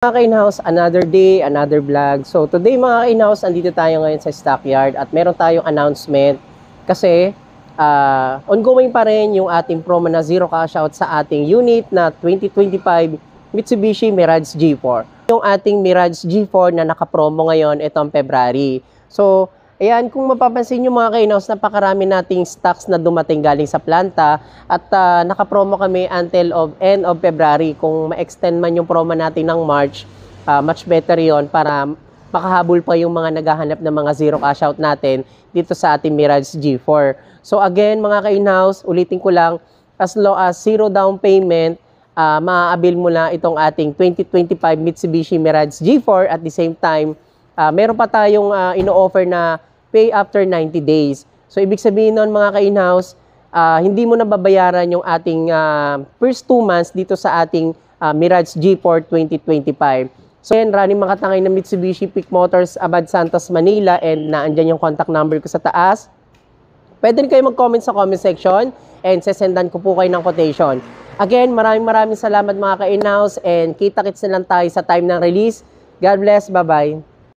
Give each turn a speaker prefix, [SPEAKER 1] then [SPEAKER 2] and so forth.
[SPEAKER 1] Mga ka-in-house, another day, another vlog. So today mga ka-in-house, andito tayo ngayon sa stockyard at meron tayong announcement kasi ongoing pa rin yung ating promo na zero cash out sa ating unit na 2025 Mitsubishi Mirage G4. Yung ating Mirage G4 na nakapromo ngayon itong February. So ayan, kung mapapansin nyo mga ka-in-house, napakarami nating stocks na dumating galing sa planta at nakapromo kami until end of February. Kung ma-extend man yung promo natin ng March, much better yon para makahabol pa yung mga naghahanap ng mga zero cash out natin dito sa ating Mirage G4. So again mga ka-in-house, ulitin ko lang, as low as zero down payment, maaabil mo na itong ating 2025 Mitsubishi Mirage G4. At the same time, meron pa tayong ino-offer na pay after 90 days. So, ibig sabihin nun mga ka-in-house, hindi mo na babayaran yung ating first 2 months dito sa ating Mirage G4 2025. So, yan, running makatangay na Mitsubishi Peak Motors, Abad Santos, Manila, and naandyan yung contact number ko sa taas. Pwede rin kayo mag-comment sa comment section and sesendan ko po kayo ng quotation. Again, maraming salamat mga ka-in-house and kita-kits na lang tayo sa time ng release. God bless, bye-bye.